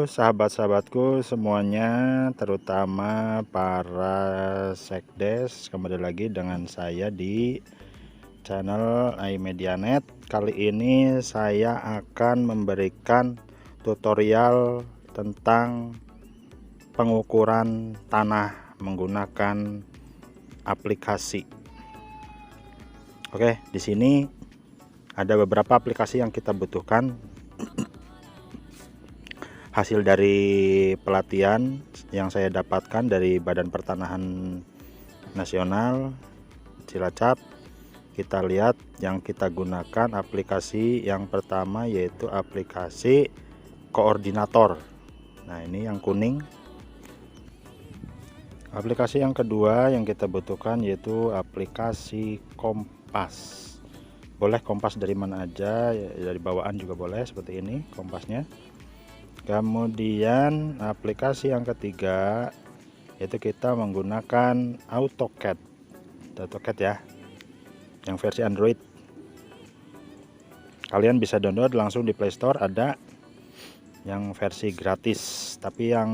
sahabat-sahabatku semuanya, terutama para sekdes. Kembali lagi dengan saya di channel iMedianet. Kali ini saya akan memberikan tutorial tentang pengukuran tanah menggunakan aplikasi. Oke, di sini ada beberapa aplikasi yang kita butuhkan. Hasil dari pelatihan yang saya dapatkan dari Badan Pertanahan Nasional Cilacap, kita lihat yang kita gunakan aplikasi yang pertama yaitu aplikasi koordinator. Nah, ini yang kuning. Aplikasi yang kedua yang kita butuhkan yaitu aplikasi Kompas. Boleh kompas dari mana aja, dari bawaan juga boleh, seperti ini kompasnya. Kemudian aplikasi yang ketiga yaitu kita menggunakan AutoCAD ya, yang versi Android. Kalian bisa download langsung di Play Store, ada yang versi gratis, tapi yang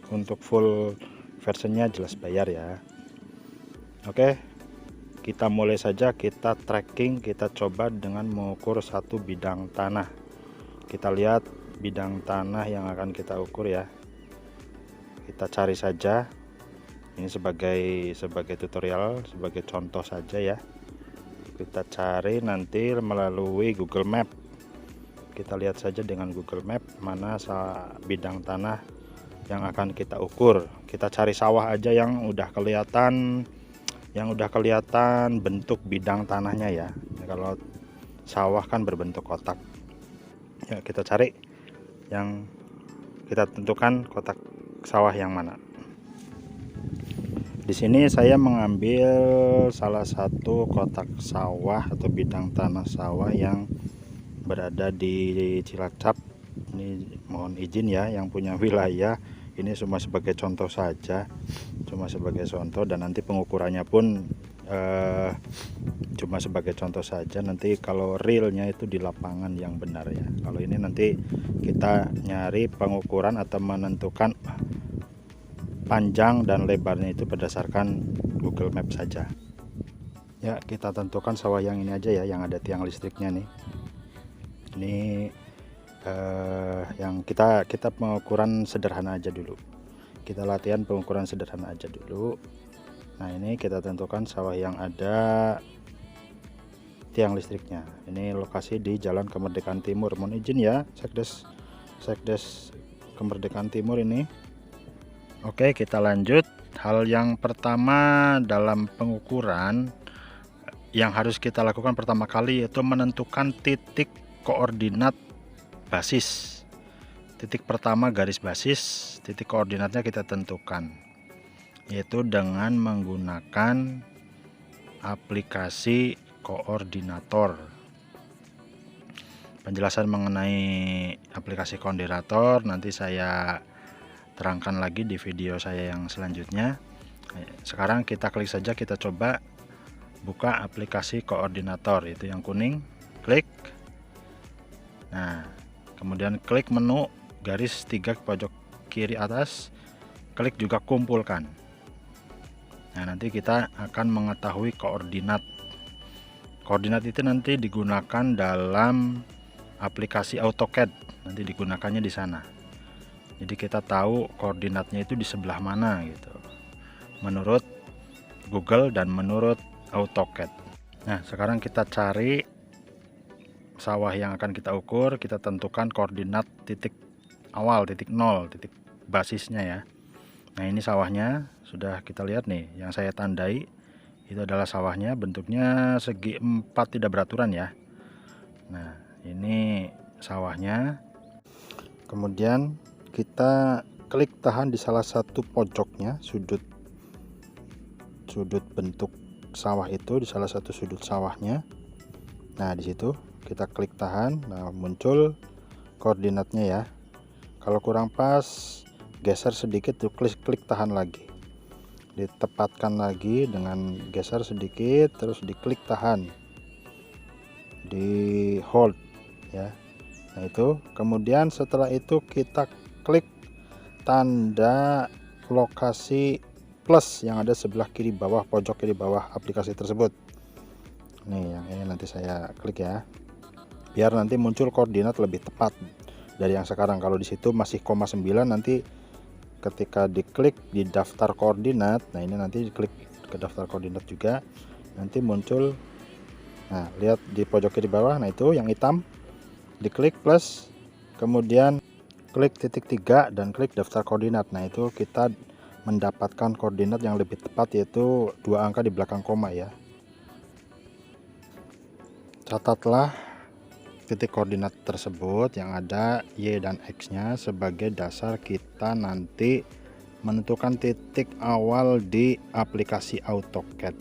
untuk full versinya jelas bayar ya. Oke, kita mulai saja. Kita tracking, kita coba dengan mengukur satu bidang tanah. Kita lihat bidang tanah yang akan kita ukur ya. Kita cari saja, ini sebagai tutorial, sebagai contoh saja ya. Kita cari nanti melalui Google Map. Kita lihat saja dengan Google Map mana bidang tanah yang akan kita ukur. Kita cari sawah aja yang udah kelihatan bentuk bidang tanahnya ya. Kalau sawah kan berbentuk kotak ya, kita cari yang kita tentukan kotak sawah yang mana. Di sini saya mengambil salah satu kotak sawah atau bidang tanah sawah yang berada di Cilacap. Ini mohon izin ya yang punya wilayah, ini cuma sebagai contoh saja, dan nanti pengukurannya pun cuma sebagai contoh saja. Nanti kalau realnya itu di lapangan yang benar ya. Kalau ini nanti kita nyari pengukuran atau menentukan panjang dan lebarnya itu berdasarkan Google Map saja ya. Kita tentukan sawah yang ini aja ya, yang ada tiang listriknya nih. Ini yang kita pengukuran sederhana aja dulu, kita latihan pengukuran sederhana aja dulu. Nah, ini kita tentukan sawah yang ada tiang listriknya. Ini lokasi di Jalan Kemerdekaan Timur. Mohon izin ya, Sekdes Kemerdekaan Timur ini. Oke, kita lanjut. Hal yang pertama dalam pengukuran yang harus kita lakukan pertama kali yaitu menentukan titik koordinat basis. Titik pertama garis basis, titik koordinatnya kita tentukan yaitu dengan menggunakan aplikasi koordinator. Penjelasan mengenai aplikasi koordinator nanti saya terangkan lagi di video saya yang selanjutnya. Sekarang kita klik saja, kita coba buka aplikasi koordinator, itu yang kuning, klik. Nah, kemudian klik menu garis 3 ke pojok kiri atas, klik juga kumpulkan. Nah, nanti kita akan mengetahui koordinat. Koordinat itu nanti digunakan dalam aplikasi AutoCAD, nanti digunakannya di sana. Jadi kita tahu koordinatnya itu di sebelah mana gitu, menurut Google dan menurut AutoCAD. Nah, sekarang kita cari sawah yang akan kita ukur, kita tentukan koordinat titik awal, titik 0, titik basisnya ya. Nah, ini sawahnya sudah kita lihat nih, yang saya tandai itu adalah sawahnya, bentuknya segi 4 tidak beraturan ya. Nah, ini sawahnya. Kemudian kita klik tahan di salah satu pojoknya, sudut bentuk sawah itu di salah satu sudut sawahnya. Nah, di situ kita klik tahan. Nah, muncul koordinatnya ya. Kalau kurang pas, geser sedikit tuh, klik tahan lagi, ditepatkan lagi dengan geser sedikit, terus diklik tahan, di hold ya. Nah, itu kemudian setelah itu kita klik tanda lokasi plus yang ada sebelah kiri bawah, pojok kiri bawah aplikasi tersebut. Nih yang ini nanti saya klik ya, biar nanti muncul koordinat lebih tepat dari yang sekarang. Kalau di situ masih koma 9, nanti ketika diklik di daftar koordinat, nah ini nanti diklik ke daftar koordinat juga, nanti muncul, nah lihat di pojok kiri bawah, nah itu yang hitam, diklik plus, kemudian klik titik 3 dan klik daftar koordinat. Nah itu kita mendapatkan koordinat yang lebih tepat, yaitu 2 angka di belakang koma ya. Catatlah titik koordinat tersebut yang ada Y dan X nya sebagai dasar kita nanti menentukan titik awal di aplikasi AutoCAD,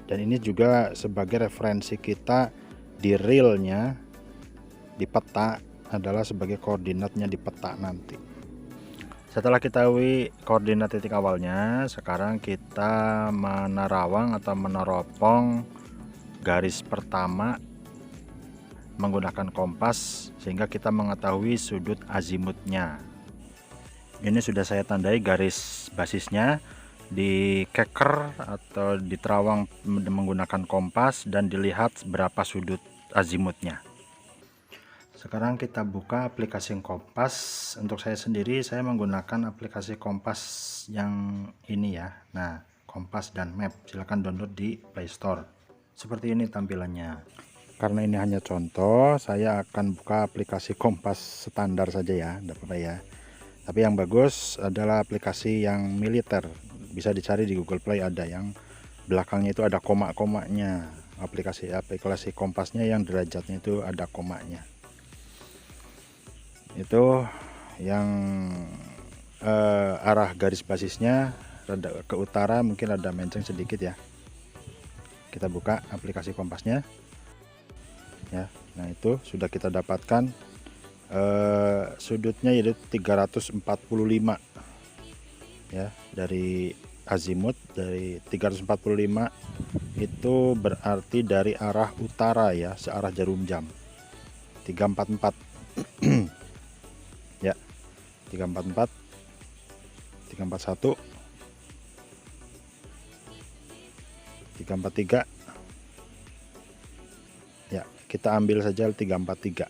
dan ini juga sebagai referensi kita di realnya, di peta adalah sebagai koordinatnya di peta nanti. Setelah kita tahu koordinat titik awalnya, sekarang kita menerawang atau meneropong garis pertama menggunakan kompas sehingga kita mengetahui sudut azimutnya. Ini sudah saya tandai garis basisnya di keker atau di terawang menggunakan kompas dan dilihat berapa sudut azimutnya. Sekarang kita buka aplikasi kompas. Untuk saya sendiri, saya menggunakan aplikasi kompas yang ini ya. Nah, kompas dan map silahkan download di Play Store. Seperti ini tampilannya. Karena ini hanya contoh, saya akan buka aplikasi kompas standar saja ya, tidak apa-apa ya. Tapi yang bagus adalah aplikasi yang militer, bisa dicari di Google Play, ada yang belakangnya itu ada koma-komanya. Aplikasi kompasnya yang derajatnya itu ada komanya. Itu yang arah garis basisnya rada ke utara, mungkin ada menceng sedikit ya. Kita buka aplikasi kompasnya ya. Nah itu sudah kita dapatkan sudutnya yaitu 345 ya, dari azimut dari 345 itu berarti dari arah utara ya, searah jarum jam. 344 ya, 344 341 343 ya, kita ambil saja 343.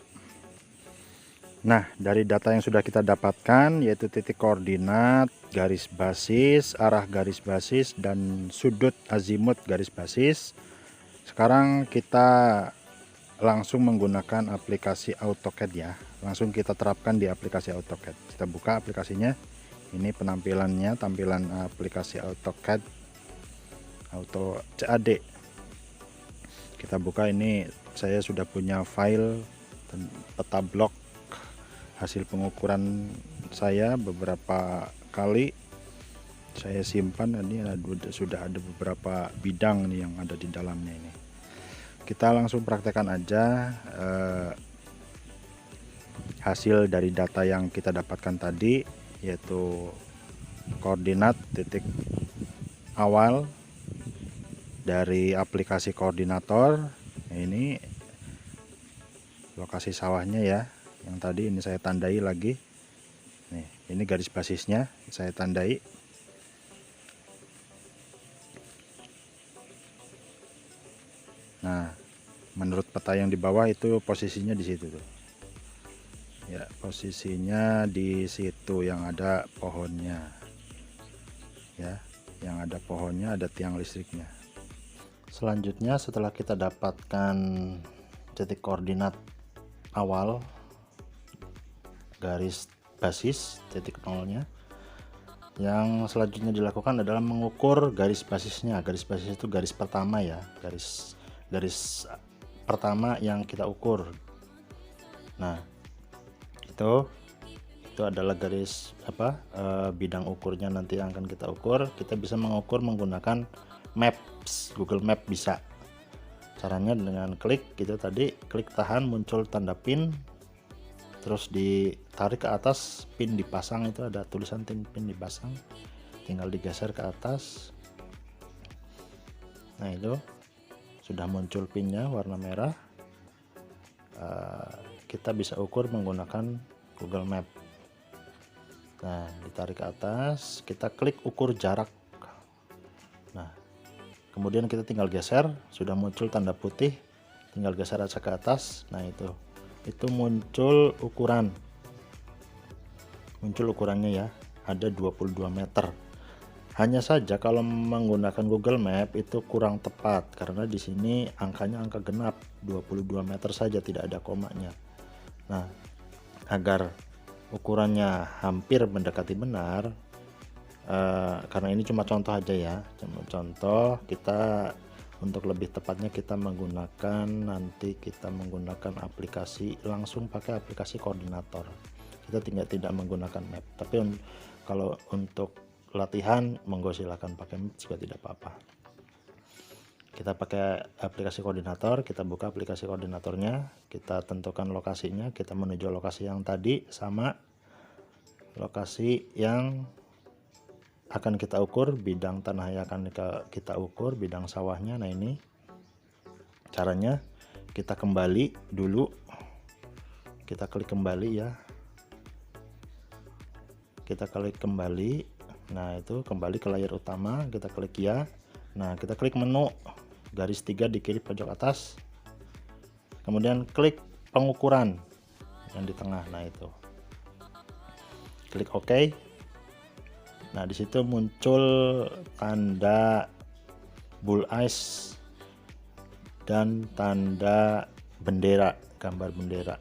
Nah, dari data yang sudah kita dapatkan, yaitu titik koordinat, garis basis, arah garis basis, dan sudut azimut garis basis, sekarang kita langsung menggunakan aplikasi AutoCAD ya. Langsung kita terapkan di aplikasi AutoCAD. Kita buka aplikasinya. Ini penampilannya, tampilan aplikasi AutoCAD, Auto CAD. Kita buka, ini saya sudah punya file peta blok hasil pengukuran saya beberapa kali saya simpan. Ini sudah ada beberapa bidang nih yang ada di dalamnya ini. Kita langsung praktekkan aja hasil dari data yang kita dapatkan tadi, yaitu koordinat titik awal dari aplikasi koordinator. Ini lokasi sawahnya ya, yang tadi ini saya tandai lagi nih. Ini garis basisnya saya tandai. Nah, menurut peta yang di bawah itu posisinya di situ tuh ya, posisinya di situ yang ada pohonnya ya, yang ada pohonnya, ada tiang listriknya. Selanjutnya, setelah kita dapatkan titik koordinat awal garis basis titik nolnya, yang selanjutnya dilakukan adalah mengukur garis basisnya. Garis basis itu garis pertama ya, garis pertama yang kita ukur. Nah itu adalah garis bidang ukurnya nanti yang akan kita ukur. Kita bisa mengukur menggunakan Maps, Google Map bisa. Caranya dengan klik gitu tadi, klik tahan, muncul tanda pin, terus ditarik ke atas, pin dipasang, itu ada tulisan pin dipasang, tinggal digeser ke atas. Nah itu sudah muncul pinnya warna merah. Kita bisa ukur menggunakan Google Map. Nah, ditarik ke atas, kita klik ukur jarak. Nah, kemudian kita tinggal geser, sudah muncul tanda putih, tinggal geser aja ke atas. Nah, itu muncul ukurannya ya, ada 22 meter. Hanya saja kalau menggunakan Google Map itu kurang tepat karena di sini angkanya angka genap, 22 meter saja, tidak ada komanya. Nah, agar ukurannya hampir mendekati benar, karena ini cuma contoh aja ya, cuma contoh, kita untuk lebih tepatnya kita menggunakan aplikasi, langsung pakai aplikasi koordinator. Kita tidak menggunakan map, tapi kalau untuk latihan monggo silahkan pakai map juga tidak apa-apa. Kita pakai aplikasi koordinator, kita buka aplikasi koordinatornya, kita tentukan lokasinya, kita menuju lokasi yang tadi sama lokasi yang akan kita ukur, bidang tanah yang akan kita ukur, bidang sawahnya. Nah, ini caranya, kita kembali dulu, kita klik kembali ya, kita klik kembali. Nah, itu kembali ke layar utama, kita klik ya. Nah, kita klik menu garis 3 di kiri pojok atas, kemudian klik pengukuran yang di tengah. Nah, itu klik OK. Nah, di situ muncul tanda bullseye dan tanda bendera, gambar bendera.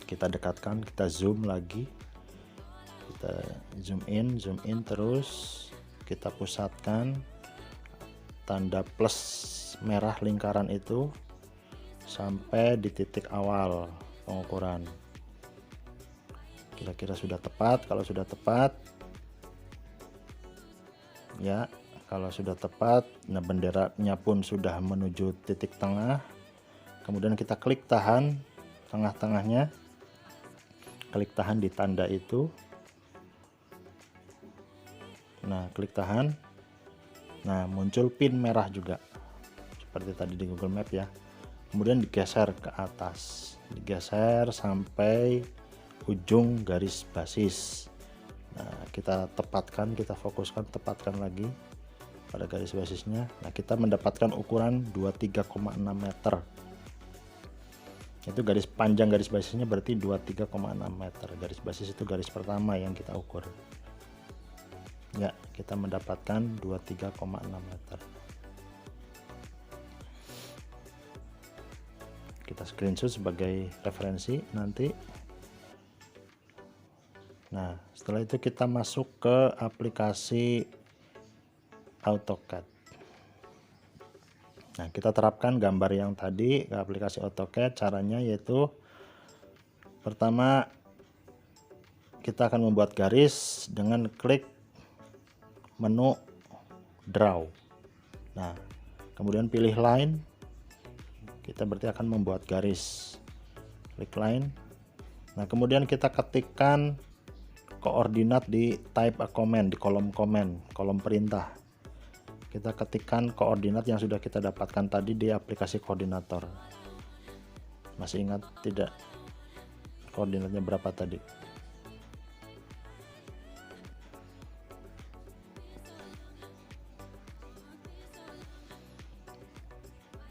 Kita dekatkan, kita zoom lagi, kita zoom in terus, kita pusatkan tanda plus merah lingkaran itu sampai di titik awal pengukuran. Kira-kira sudah tepat. Kalau sudah tepat ya, kalau sudah tepat, nah benderanya pun sudah menuju titik tengah. Kemudian kita klik tahan tengah-tengahnya, klik tahan di tanda itu. Nah, klik tahan. Nah, muncul pin merah juga seperti tadi di Google Map ya. Kemudian digeser ke atas, digeser sampai ujung garis basis. Nah, kita tepatkan, kita fokuskan, tepatkan lagi pada garis basisnya. Nah, kita mendapatkan ukuran 23,6 meter. Itu garis panjang garis basisnya berarti 23,6 meter. Garis basis itu garis pertama yang kita ukur. Ya, kita mendapatkan 23,6 meter. Kita screenshot sebagai referensi nanti. Nah, setelah itu kita masuk ke aplikasi AutoCAD. Nah, kita terapkan gambar yang tadi ke aplikasi AutoCAD. Caranya yaitu, pertama kita akan membuat garis dengan klik menu draw. Nah, kemudian pilih line, kita berarti akan membuat garis, klik line. Nah, kemudian kita ketikkan koordinat di type a comment, di kolom komen, kolom perintah. Kita ketikkan koordinat yang sudah kita dapatkan tadi di aplikasi koordinator. Masih ingat tidak koordinatnya berapa tadi?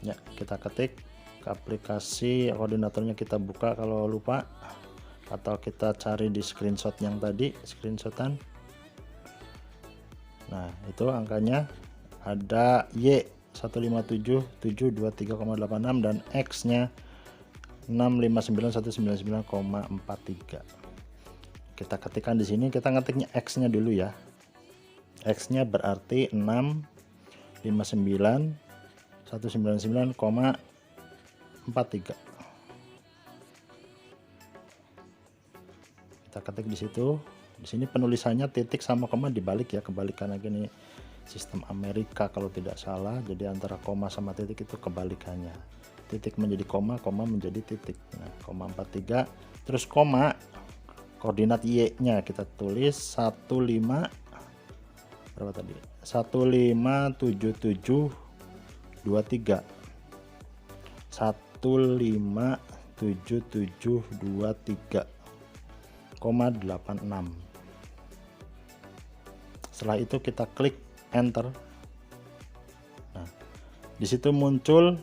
Ya, kita ketik ke aplikasi koordinatornya, kita buka kalau lupa, atau kita cari di screenshot yang tadi, screenshotan. Nah, itu angkanya ada Y 157.723,86 dan X nya 659.199,43. Kita ketikkan di sini, kita ngetiknya X nya dulu ya. X nya berarti 659.199,43. Kita ketik di situ. Di sini penulisannya titik sama koma dibalik ya, kebalikan lagi nih, sistem Amerika kalau tidak salah. Jadi antara koma sama titik itu kebalikannya. Titik menjadi koma, koma menjadi titik. Nah, 43 terus koma, koordinat Y-nya kita tulis 15 berapa tadi? 157723. 157723,86. Setelah itu kita klik enter. Nah, di situ muncul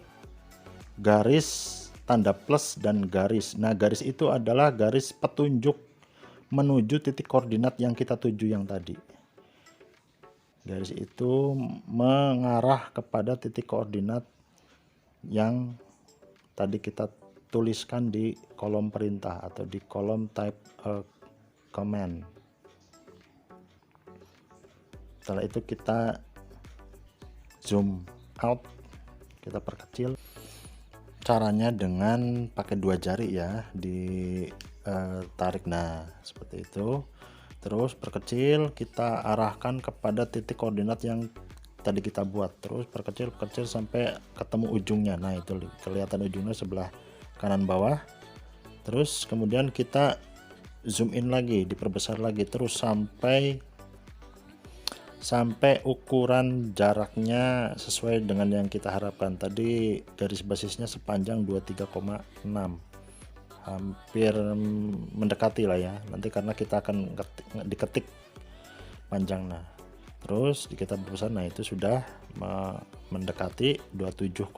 garis, tanda plus dan garis. Nah, garis itu adalah garis petunjuk menuju titik koordinat yang kita tuju yang tadi. Garis itu mengarah kepada titik koordinat yang tadi kita tuliskan di kolom perintah atau di kolom type a command. Setelah itu kita zoom out, kita perkecil. Caranya dengan pakai 2 jari ya, ditarik. Nah, seperti itu. Terus perkecil, kita arahkan kepada titik koordinat yang tadi kita buat. Terus perkecil sampai ketemu ujungnya. Nah, itu kelihatan ujungnya sebelah kanan bawah. Terus kemudian kita zoom in lagi, diperbesar lagi terus sampai ukuran jaraknya sesuai dengan yang kita harapkan. Tadi garis basisnya sepanjang 23,6, hampir mendekati lah ya, nanti karena kita akan diketik panjang. Nah, terus kita berbesar. Nah, itu sudah mendekati 27,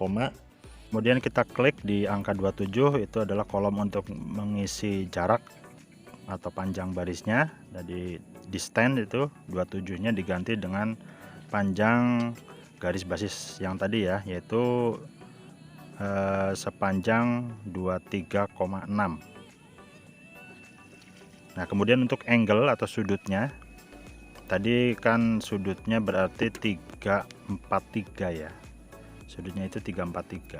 kemudian kita klik di angka 27, itu adalah kolom untuk mengisi jarak atau panjang barisnya. Jadi di stand itu 27 nya diganti dengan panjang garis basis yang tadi ya, yaitu sepanjang 23,6. Nah, kemudian untuk angle atau sudutnya, tadi kan sudutnya berarti 343 ya, sudutnya itu 343.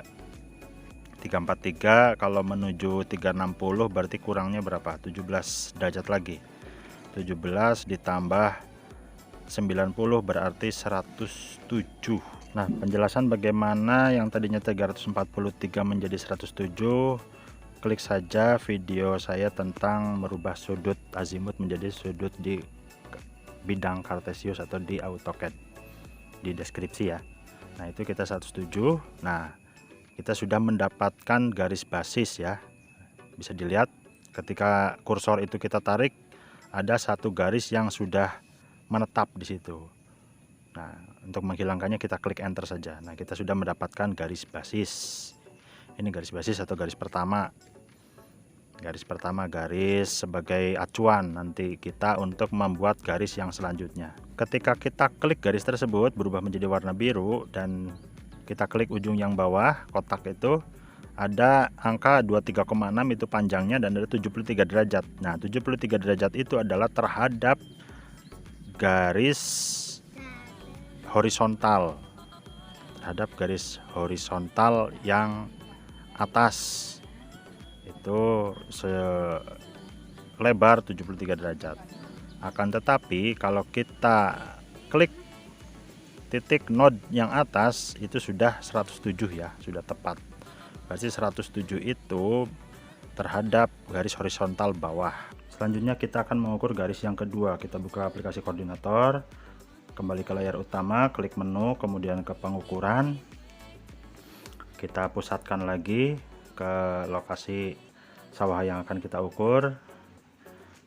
Kalau menuju 360 berarti kurangnya berapa? 17 derajat lagi. 17 ditambah 90 berarti 107. Nah, penjelasan bagaimana yang tadinya 343 menjadi 107, klik saja video saya tentang merubah sudut azimut menjadi sudut di bidang Cartesius atau di AutoCAD, di deskripsi ya. Nah, itu kita 107. Nah, kita sudah mendapatkan garis basis ya. Bisa dilihat ketika kursor itu kita tarik, ada satu garis yang sudah menetap di situ. Nah, untuk menghilangkannya kita klik enter saja. Nah, kita sudah mendapatkan garis basis. Ini garis basis atau garis pertama. Garis pertama, garis sebagai acuan nanti kita untuk membuat garis yang selanjutnya. Ketika kita klik garis tersebut berubah menjadi warna biru dan kita klik ujung yang bawah kotak itu, ada angka 23,6 itu panjangnya dan ada 73 derajat. Nah, 73 derajat itu adalah terhadap garis horizontal, yang atas itu selebar 73 derajat. Akan tetapi kalau kita klik titik node yang atas itu sudah 107 ya, sudah tepat. Berarti 107 itu terhadap garis horizontal bawah. Selanjutnya kita akan mengukur garis yang kedua. Kita buka aplikasi koordinator, kembali ke layar utama, klik menu, kemudian ke pengukuran. Kita pusatkan lagi ke lokasi sawah yang akan kita ukur.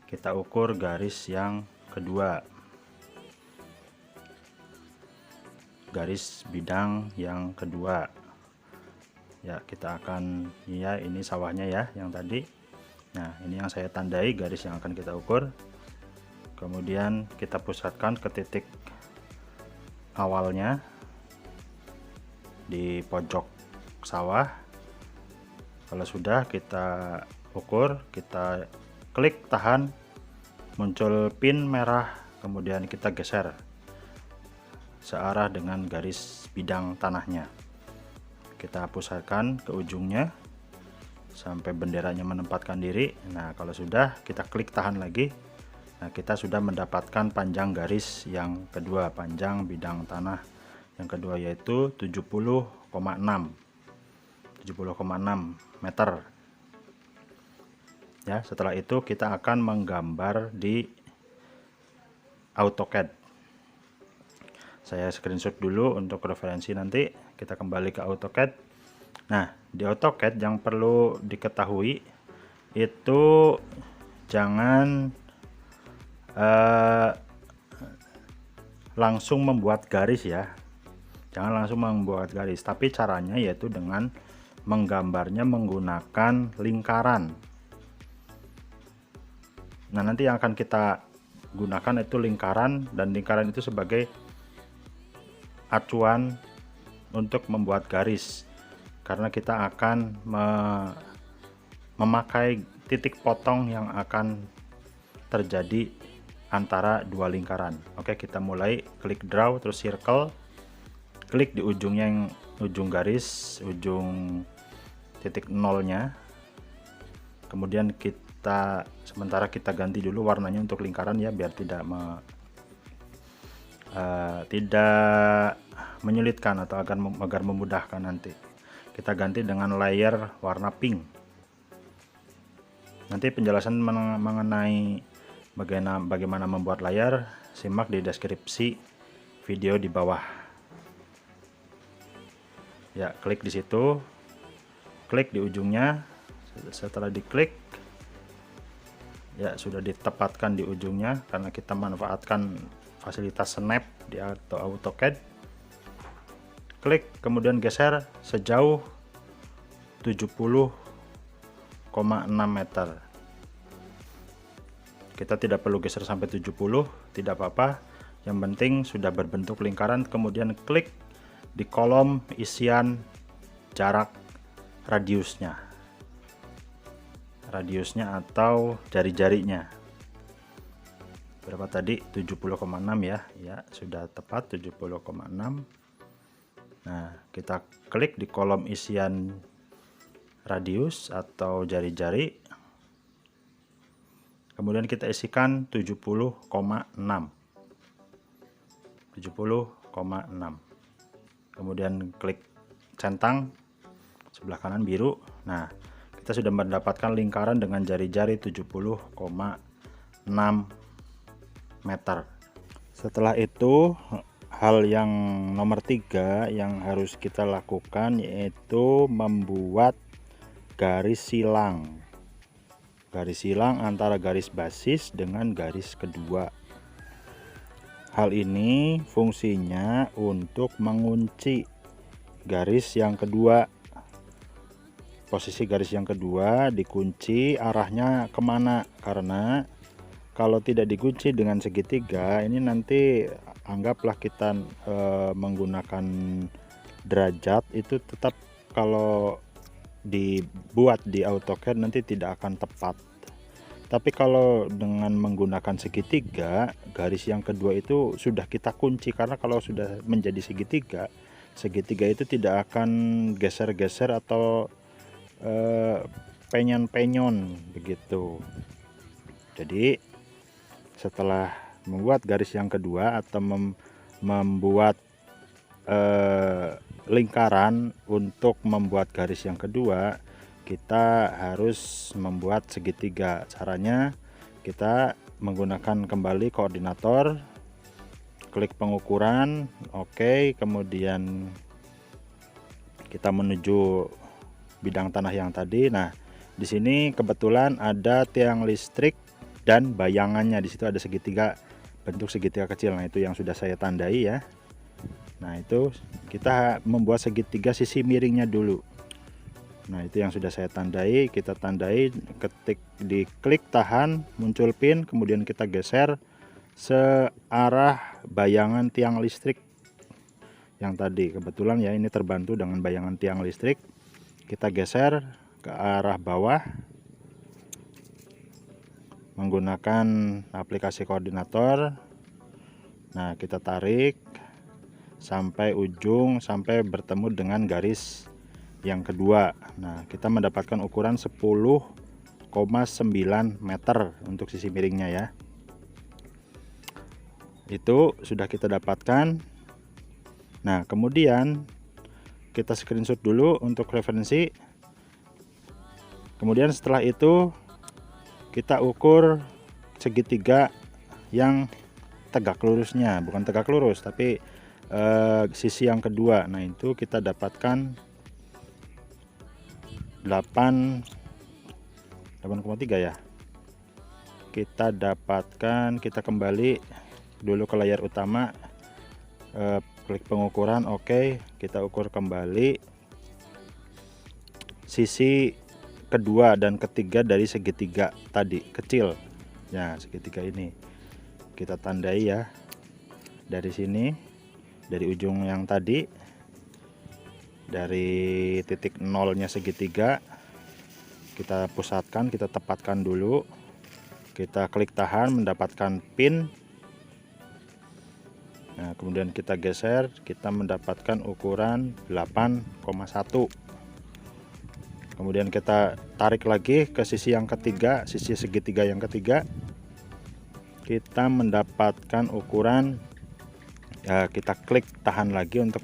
Kita ukur garis yang kedua, garis bidang yang kedua ya. Kita akan, ya ini sawahnya ya yang tadi. Nah, ini yang saya tandai garis yang akan kita ukur. Kemudian kita pusatkan ke titik awalnya di pojok sawah. Kalau sudah kita ukur, kita klik tahan, muncul pin merah, kemudian kita geser searah dengan garis bidang tanahnya. Kita pusatkan ke ujungnya sampai benderanya menempatkan diri. Nah, kalau sudah kita klik tahan lagi. Nah, kita sudah mendapatkan panjang garis yang kedua, panjang bidang tanah yang kedua, yaitu 70,6 meter ya. Setelah itu kita akan menggambar di AutoCAD. Saya screenshot dulu untuk referensi nanti. Kita kembali ke AutoCAD. Nah, di AutoCAD yang perlu diketahui itu jangan langsung membuat garis ya, jangan langsung membuat garis, tapi caranya yaitu dengan menggambarnya menggunakan lingkaran. Nah, nanti yang akan kita gunakan itu lingkaran, dan lingkaran itu sebagai acuan untuk membuat garis, karena kita akan memakai titik potong yang akan terjadi antara dua lingkaran. Oke, kita mulai. Klik draw, terus circle, klik di ujungnya, yang ujung garis, ujung titik nolnya. Kemudian sementara kita ganti dulu warnanya untuk lingkaran ya, biar tidak menyulitkan atau agar memudahkan nanti. Kita ganti dengan layer warna pink. Nanti penjelasan mengenai bagaimana membuat layar, simak di deskripsi video di bawah. Ya, klik di situ, klik di ujungnya. Setelah diklik, ya sudah ditempatkan di ujungnya karena kita manfaatkan fasilitas snap di AutoCAD. Klik, kemudian geser sejauh 70,6 meter. Kita tidak perlu geser sampai 70, tidak apa-apa, yang penting sudah berbentuk lingkaran. Kemudian klik di kolom isian jarak radiusnya atau jari-jarinya. Berapa tadi? 70,6 ya. Ya, sudah tepat 70,6. Nah, kita klik di kolom isian radius atau jari-jari. Kemudian kita isikan 70,6. Kemudian klik centang sebelah kanan biru. Nah, kita sudah mendapatkan lingkaran dengan jari-jari 70,6 meter. Setelah itu, hal yang nomor 3 yang harus kita lakukan yaitu membuat garis silang. Garis silang antara garis basis dengan garis kedua. Hal ini fungsinya untuk mengunci garis yang kedua. Posisi garis yang kedua dikunci arahnya kemana, karena kalau tidak dikunci dengan segitiga ini nanti anggaplah kita menggunakan derajat, itu tetap kalau dibuat di AutoCAD nanti tidak akan tepat. Tapi kalau dengan menggunakan segitiga, garis yang kedua itu sudah kita kunci, karena kalau sudah menjadi segitiga itu tidak akan geser-geser atau penyon-penyon begitu. Jadi setelah membuat garis yang kedua atau membuat lingkaran untuk membuat garis yang kedua, kita harus membuat segitiga. Caranya kita menggunakan kembali koordinator, klik pengukuran, oke, kemudian kita menuju bidang tanah yang tadi. Nah, di sini kebetulan ada tiang listrik dan bayangannya. Di situ ada segitiga, bentuk segitiga kecil. Nah, itu yang sudah saya tandai ya. Nah, itu kita membuat segitiga sisi miringnya dulu. Nah, itu yang sudah saya tandai. Kita tandai, ketik di klik tahan, muncul pin, kemudian kita geser searah bayangan tiang listrik yang tadi. Kebetulan ya ini terbantu dengan bayangan tiang listrik. Kita geser ke arah bawah menggunakan aplikasi koordinator. Nah, kita tarik sampai ujung, sampai bertemu dengan garis yang kedua. Nah, kita mendapatkan ukuran 10,9 meter untuk sisi miringnya ya. Itu sudah kita dapatkan. Nah, kemudian kita screenshot dulu untuk referensi. Kemudian setelah itu kita ukur segitiga yang tegak lurusnya, bukan tegak lurus tapi sisi yang kedua. Nah, itu kita dapatkan 8,3 ya. Kita kembali dulu ke layar utama. klik pengukuran, oke. Kita ukur kembali sisi kedua dan ketiga dari segitiga tadi kecil. Nah, segitiga ini kita tandai ya, dari sini, dari ujung yang tadi, dari titik nolnya segitiga kita pusatkan, kita tepatkan dulu, kita klik tahan, mendapatkan pin. Nah, kemudian kita geser, kita mendapatkan ukuran 8,1. Kemudian kita tarik lagi ke sisi yang ketiga, sisi segitiga yang ketiga, kita mendapatkan ukuran, ya, kita klik tahan lagi untuk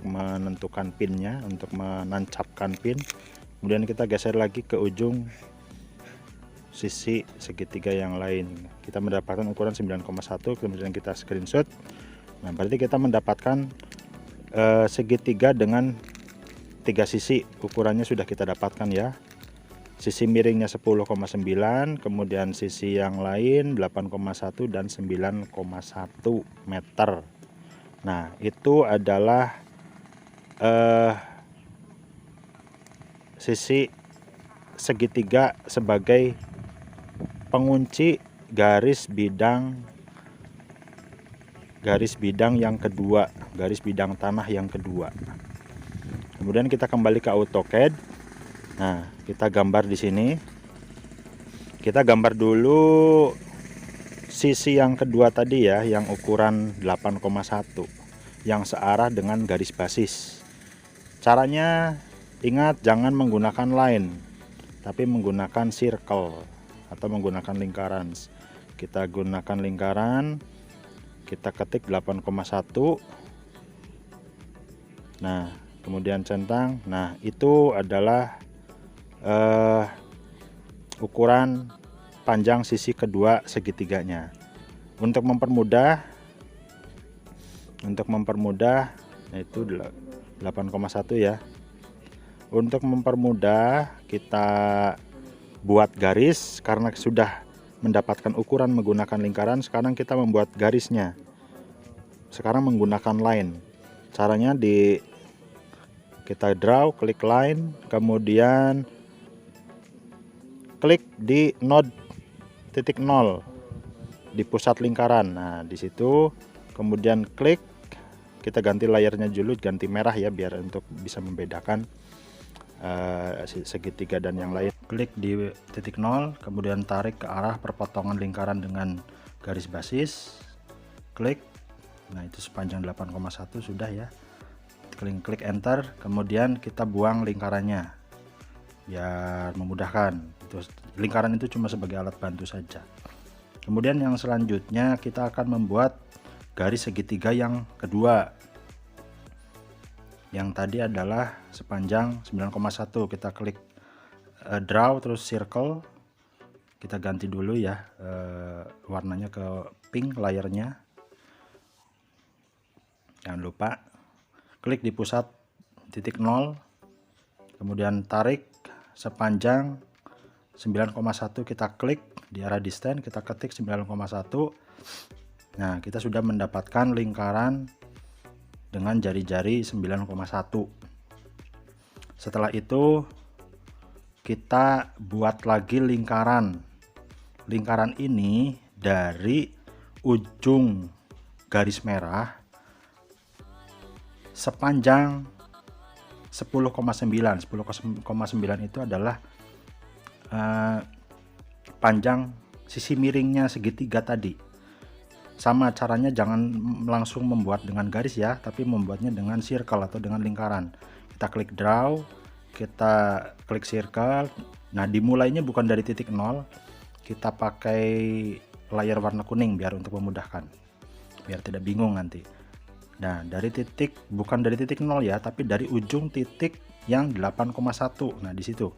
menentukan pinnya, untuk menancapkan pin. Kemudian kita geser lagi ke ujung sisi segitiga yang lain, kita mendapatkan ukuran 9,1. kemudian kita screenshot. Nah, berarti kita mendapatkan segitiga dengan 3 sisi, ukurannya sudah kita dapatkan ya. Sisi miringnya 10,9, kemudian sisi yang lain 8,1 dan 9,1 meter. Nah, itu adalah sisi segitiga sebagai pengunci garis bidang yang kedua, garis bidang tanah yang kedua. Kemudian kita kembali ke AutoCAD. Nah, kita gambar di sini. Kita gambar dulu sisi yang kedua tadi ya, yang ukuran 8,1, yang searah dengan garis basis. Caranya ingat, jangan menggunakan line, tapi menggunakan circle atau menggunakan lingkaran. Kita gunakan lingkaran, kita ketik 8,1. Nah, kemudian centang. Nah, itu adalah ukuran panjang sisi kedua segitiganya. Untuk mempermudah, itu 8,1 ya. Untuk mempermudah, kita buat garis, karena sudah mendapatkan ukuran menggunakan lingkaran. Sekarang kita membuat garisnya, sekarang menggunakan line. Caranya kita draw, klik line, kemudian klik di node titik 0 di pusat lingkaran. Nah, di situ kemudian klik, kita ganti layarnya dulu, ganti merah ya, biar untuk bisa membedakan segitiga dan yang lain. Klik di titik 0, kemudian tarik ke arah perpotongan lingkaran dengan garis basis, klik. Nah, itu sepanjang 8,1 sudah ya. Klik enter, kemudian kita buang lingkarannya biar memudahkan. Lingkaran itu cuma sebagai alat bantu saja. Kemudian yang selanjutnya kita akan membuat garis segitiga yang kedua. Yang tadi adalah sepanjang 9,1. Kita klik draw, terus circle. Kita ganti dulu ya warnanya ke pink layarnya. Jangan lupa klik di pusat titik 0, kemudian tarik sepanjang 9,1. kita klik di arah distance, kita ketik 9,1. Nah, kita sudah mendapatkan lingkaran dengan jari-jari 9,1. Setelah itu kita buat lagi lingkaran. Lingkaran ini dari ujung garis merah sepanjang 10,9. 10,9 itu adalah panjang sisi miringnya segitiga tadi. Sama caranya, jangan langsung membuat dengan garis ya, tapi membuatnya dengan circle atau dengan lingkaran. Kita klik draw, kita klik circle. Nah, dimulainya bukan dari titik 0, kita pakai layar warna kuning biar untuk memudahkan, biar tidak bingung nanti. Nah, bukan dari titik 0 ya, tapi dari ujung titik yang 8,1. Nah, di situ.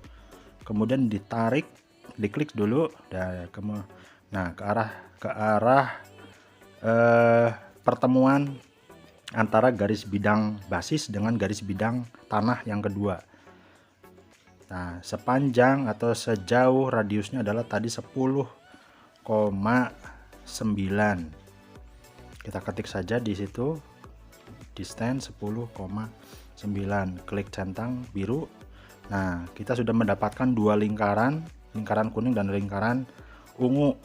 Kemudian ditarik, diklik dulu. Nah, ke arah pertemuan antara garis bidang basis dengan garis bidang tanah yang kedua. Nah, sepanjang atau sejauh radiusnya adalah tadi 10,9. Kita ketik saja di situ distance 10,9, klik centang biru. Nah, kita sudah mendapatkan dua lingkaran kuning dan lingkaran ungu.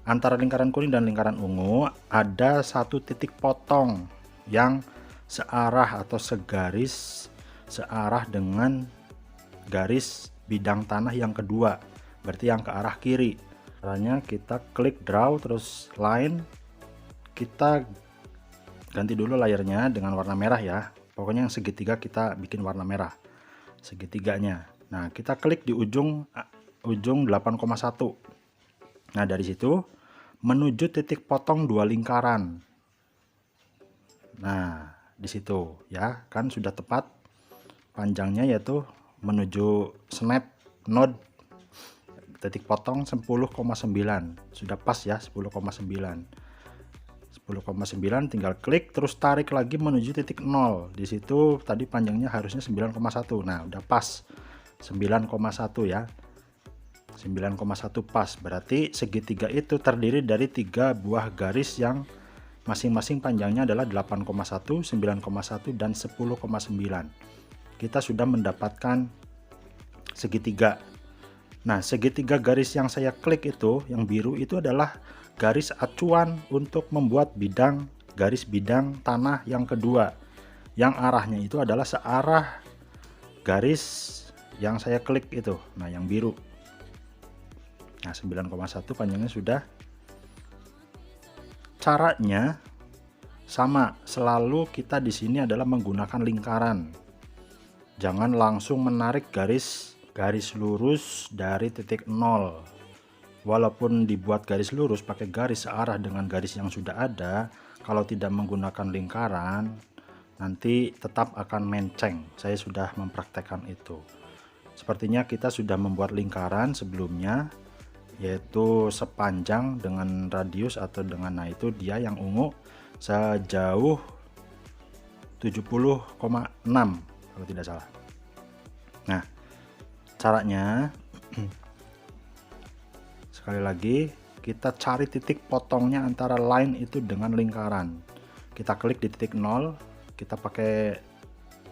Antara lingkaran kuning dan lingkaran ungu ada satu titik potong yang searah atau searah dengan garis bidang tanah yang kedua, berarti yang ke arah kiri. Caranya kita klik draw, terus line, kita ganti dulu layernya dengan warna merah ya, pokoknya yang segitiga kita bikin warna merah segitiganya. Nah, kita klik di ujung 8,1. Nah, dari situ menuju titik potong dua lingkaran. Nah, di situ ya, kan sudah tepat panjangnya, yaitu menuju snap node titik potong 10,9. Sudah pas ya, 10,9. Tinggal klik terus tarik lagi menuju titik 0. Di situ tadi panjangnya harusnya 9,1. Nah, udah pas 9,1 ya. 9,1 pas. Berarti segitiga itu terdiri dari 3 buah garis yang masing-masing panjangnya adalah 8,1, 9,1 dan 10,9. Kita sudah mendapatkan segitiga. Nah, segitiga garis yang saya klik itu, yang biru itu adalah garis acuan untuk membuat garis bidang tanah yang kedua, yang arahnya itu adalah searah garis yang saya klik itu. Nah, yang biru. Nah, 9,1 panjangnya sudah. Caranya sama, selalu kita di sini adalah menggunakan lingkaran. Jangan langsung menarik garis lurus dari titik 0. Walaupun dibuat garis lurus pakai garis searah dengan garis yang sudah ada, kalau tidak menggunakan lingkaran nanti tetap akan menceng. Saya sudah mempraktekkan itu. Sepertinya kita sudah membuat lingkaran sebelumnya, yaitu sepanjang dengan radius atau dengan, nah itu dia yang ungu, sejauh 70,6 kalau tidak salah. Nah, caranya sekali lagi kita cari titik potongnya antara line itu dengan lingkaran. Kita klik di titik 0, kita pakai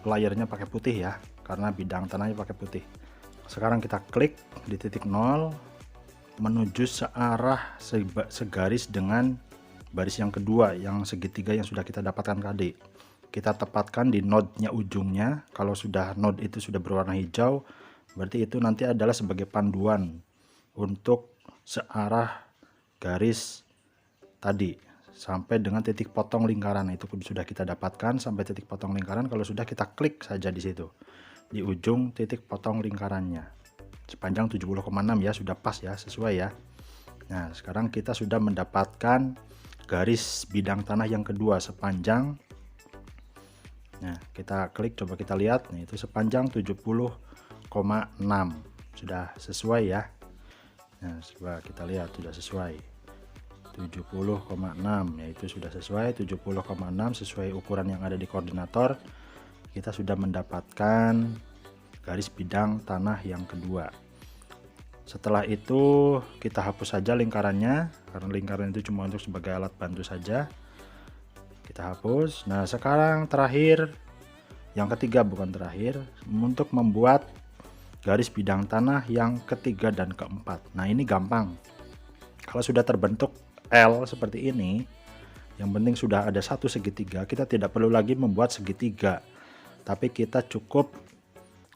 layernya pakai putih ya, karena bidang tanahnya pakai putih. Sekarang kita klik di titik 0 menuju searah segaris dengan baris yang kedua, yang segitiga yang sudah kita dapatkan tadi. Kita tepatkan di node-nya ujungnya. Kalau sudah node itu sudah berwarna hijau, berarti itu nanti adalah sebagai panduan untuk searah garis tadi sampai dengan titik potong lingkaran. Itu sudah kita dapatkan sampai titik potong lingkaran. Kalau sudah, kita klik saja di situ di ujung titik potong lingkarannya. Sepanjang 70,6 ya, sudah pas ya, sesuai ya. Nah, sekarang kita sudah mendapatkan garis bidang tanah yang kedua sepanjang, nah kita klik, coba kita lihat, nah itu sepanjang 70,6, sudah sesuai ya. Nah, coba kita lihat, sudah sesuai 70,6, yaitu sudah sesuai 70,6 sesuai ukuran yang ada di koordinator. Kita sudah mendapatkan garis bidang tanah yang kedua. Setelah itu kita hapus saja lingkarannya, karena lingkaran itu cuma untuk sebagai alat bantu saja. Kita hapus. Nah, sekarang terakhir, yang ketiga bukan terakhir, untuk membuat garis bidang tanah yang ketiga dan keempat. Nah, ini gampang. Kalau sudah terbentuk L seperti ini, yang penting sudah ada satu segitiga, kita tidak perlu lagi membuat segitiga, tapi kita cukup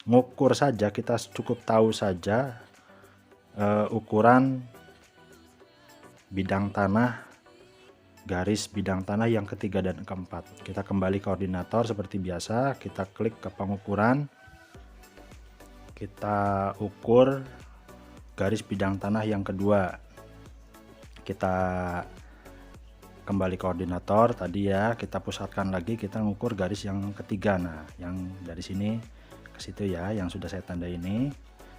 ngukur saja, kita cukup tahu saja ukuran bidang tanah, garis bidang tanah yang ketiga dan keempat. Kita kembali koordinator seperti biasa, kita klik ke pengukuran, kita ukur garis bidang tanah yang kedua. Kita kembali koordinator tadi ya, kita pusatkan lagi, kita ngukur garis yang ketiga. Nah, yang dari sini ke situ ya, yang sudah saya tanda ini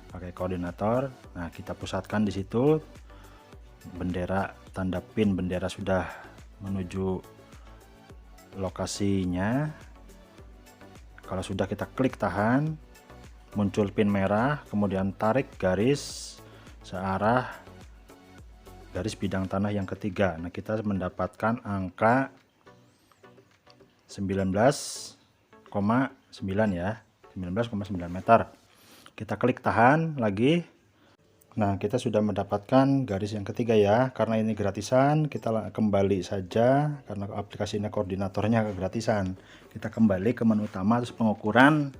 pakai koordinator. Nah, kita pusatkan di situ. Bendera, tanda pin bendera sudah menuju lokasinya. Kalau sudah, kita klik tahan, muncul pin merah, kemudian tarik garis searah garis bidang tanah yang ketiga. Nah, kita mendapatkan angka 19,9 ya, 19,9 meter. Kita klik tahan lagi. Nah, kita sudah mendapatkan garis yang ketiga ya. Karena ini gratisan, kita kembali saja karena aplikasi ini koordinatornya gratisan. Kita kembali ke menu utama, terus pengukuran.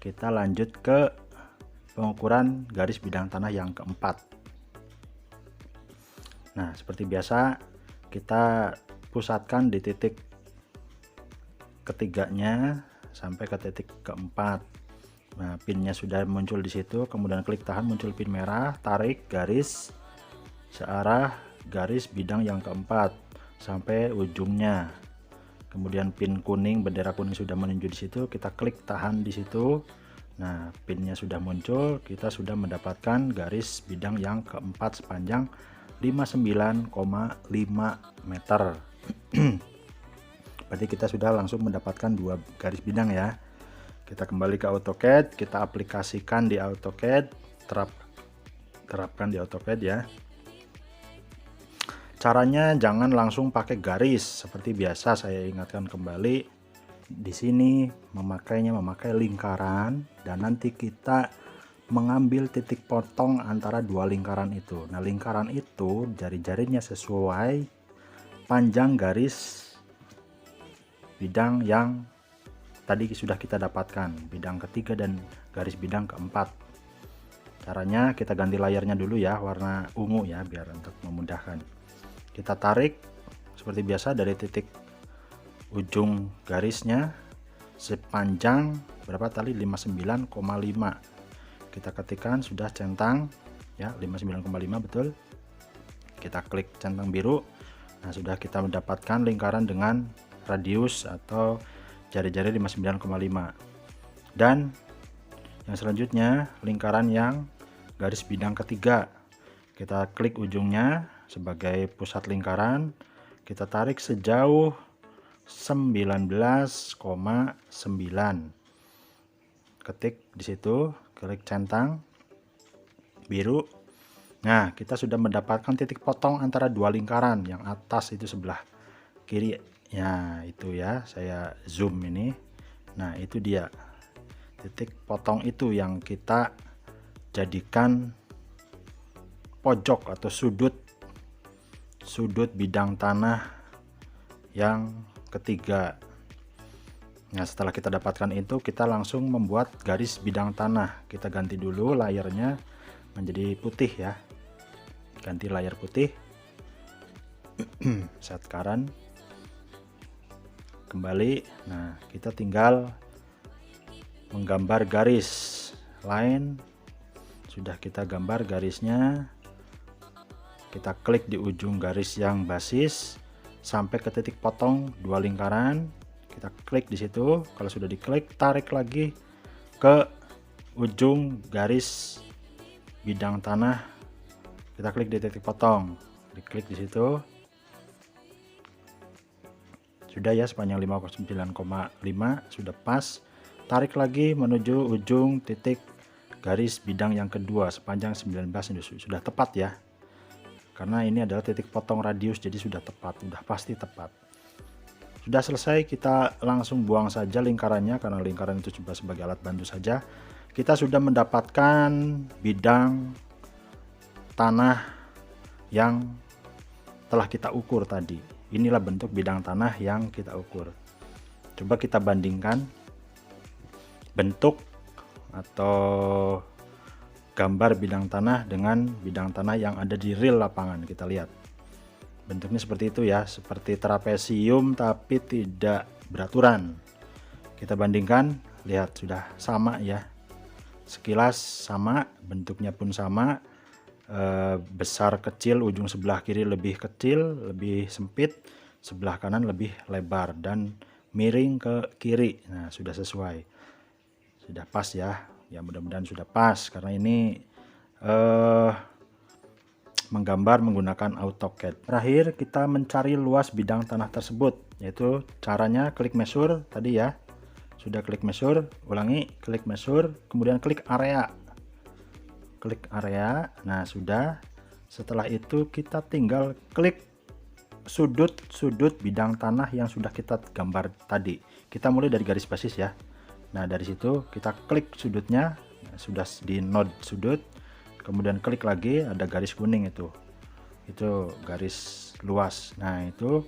Kita lanjut ke pengukuran garis bidang tanah yang keempat. Nah, seperti biasa kita pusatkan di titik ketiganya sampai ke titik keempat. Nah, pinnya sudah muncul di situ, kemudian klik tahan, muncul pin merah, tarik garis searah garis bidang yang keempat sampai ujungnya. Kemudian pin kuning, bendera kuning sudah menunjuk di situ, kita klik tahan di situ. Nah, pinnya sudah muncul, kita sudah mendapatkan garis bidang yang keempat sepanjang 59,5 meter. Berarti kita sudah langsung mendapatkan dua garis bidang ya. Kita kembali ke AutoCAD, kita aplikasikan di AutoCAD, terapkan di AutoCAD ya. Caranya jangan langsung pakai garis seperti biasa. Saya ingatkan kembali di sini memakai lingkaran, dan nanti kita mengambil titik potong antara dua lingkaran itu. Nah, lingkaran itu jari-jarinya sesuai panjang garis bidang yang tadi sudah kita dapatkan, bidang ketiga dan garis bidang keempat. Caranya kita ganti layarnya dulu ya, warna ungu ya, biar untuk memudahkan. Kita tarik seperti biasa dari titik ujung garisnya sepanjang berapa tadi, 59,5. Kita ketikkan, sudah centang ya, 59,5 betul. Kita klik centang biru. Nah, sudah kita mendapatkan lingkaran dengan radius atau jari-jari 59,5. Dan yang selanjutnya lingkaran yang garis bidang ketiga, kita klik ujungnya sebagai pusat lingkaran, kita tarik sejauh 19,9. Ketik di situ, klik centang biru. Nah, kita sudah mendapatkan titik potong antara dua lingkaran, yang atas itu sebelah kiri ya, itu ya, saya zoom ini. Nah, itu dia titik potong itu yang kita jadikan pojok atau sudut bidang tanah yang ketiga. Nah, setelah kita dapatkan itu, kita langsung membuat garis bidang tanah. Kita ganti dulu layarnya menjadi putih ya, ganti layar putih. Set kanan kembali. Nah, kita tinggal menggambar garis line. Sudah kita gambar garisnya, kita klik di ujung garis yang basis sampai ke titik potong dua lingkaran. Kita klik di situ. Kalau sudah diklik, tarik lagi ke ujung garis bidang tanah. Kita klik di titik potong, diklik di situ. Sudah ya, sepanjang 59,5 sudah pas. Tarik lagi menuju ujung titik garis bidang yang kedua sepanjang 19, sudah tepat ya. Karena ini adalah titik potong radius, jadi sudah tepat, sudah pasti tepat. Sudah selesai, kita langsung buang saja lingkarannya karena lingkaran itu cuma sebagai alat bantu saja. Kita sudah mendapatkan bidang tanah yang telah kita ukur tadi. Inilah bentuk bidang tanah yang kita ukur. Coba kita bandingkan bentuk atau gambar bidang tanah dengan bidang tanah yang ada di real lapangan. Kita lihat bentuknya seperti itu ya, seperti trapesium tapi tidak beraturan. Kita bandingkan, lihat sudah sama ya, sekilas sama, bentuknya pun sama. Besar kecil, ujung sebelah kiri lebih kecil, lebih sempit, sebelah kanan lebih lebar, dan miring ke kiri. Nah, sudah sesuai, sudah pas ya. Ya, mudah-mudahan sudah pas karena ini menggambar menggunakan AutoCAD. Terakhir, kita mencari luas bidang tanah tersebut, yaitu caranya klik measure tadi ya. Sudah klik measure, ulangi, klik measure, kemudian klik area. Klik area. Nah, sudah. Setelah itu kita tinggal klik sudut-sudut bidang tanah yang sudah kita gambar tadi. Kita mulai dari garis basis ya. Nah, dari situ kita klik sudutnya, sudah di node sudut, kemudian klik lagi, ada garis kuning itu garis luas. Nah, itu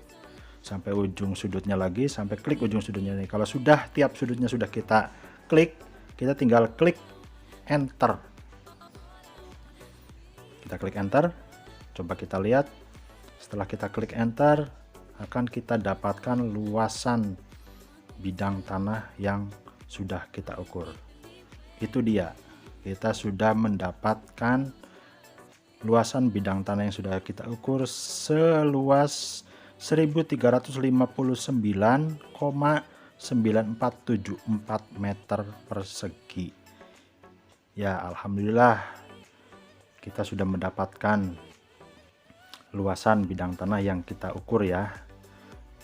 sampai ujung sudutnya lagi, sampai klik ujung sudutnya nih. Kalau sudah tiap sudutnya sudah kita klik, kita tinggal klik enter. Kita klik enter, coba kita lihat. Setelah kita klik enter, akan kita dapatkan luasan bidang tanah yang sudah kita ukur. Itu dia, kita sudah mendapatkan luasan bidang tanah yang sudah kita ukur seluas 1359,9474 meter persegi. Ya, alhamdulillah kita sudah mendapatkan luasan bidang tanah yang kita ukur ya.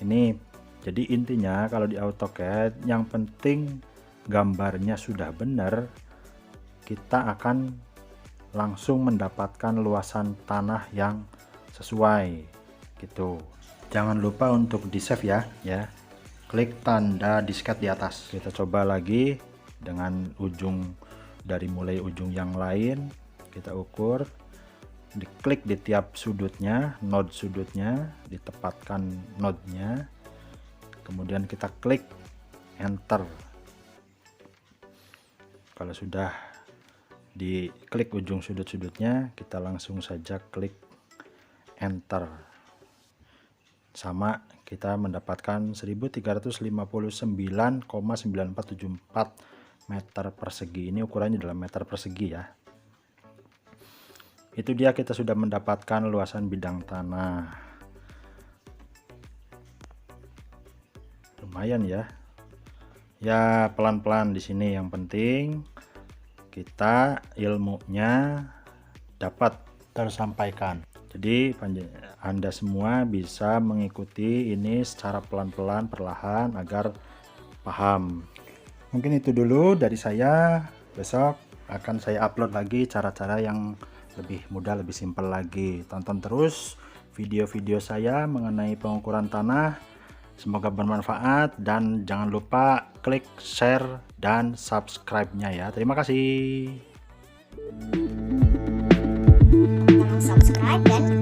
Ini jadi intinya kalau di AutoCAD yang penting gambarnya sudah benar, kita akan langsung mendapatkan luasan tanah yang sesuai gitu. Jangan lupa untuk di save ya. Klik tanda disket di atas. Kita coba lagi dengan ujung, dari mulai ujung yang lain kita ukur, diklik di tiap sudutnya, node sudutnya, ditempatkan node-nya, kemudian kita klik enter. Kalau sudah diklik ujung sudut-sudutnya, kita langsung saja klik enter. Sama, kita mendapatkan 1359,9474 meter persegi. Ini ukurannya dalam meter persegi ya. Itu dia, kita sudah mendapatkan luasan bidang tanah. Lumayan ya. Ya, pelan-pelan di sini, yang penting kita ilmunya dapat tersampaikan. Jadi Anda semua bisa mengikuti ini secara pelan-pelan, perlahan, agar paham. Mungkin itu dulu dari saya. Besok akan saya upload lagi cara-cara yang lebih mudah, lebih simpel lagi. Tonton terus video-video saya mengenai pengukuran tanah. Semoga bermanfaat, dan jangan lupa klik share dan subscribe-nya ya. Terima kasih. Subscribe dan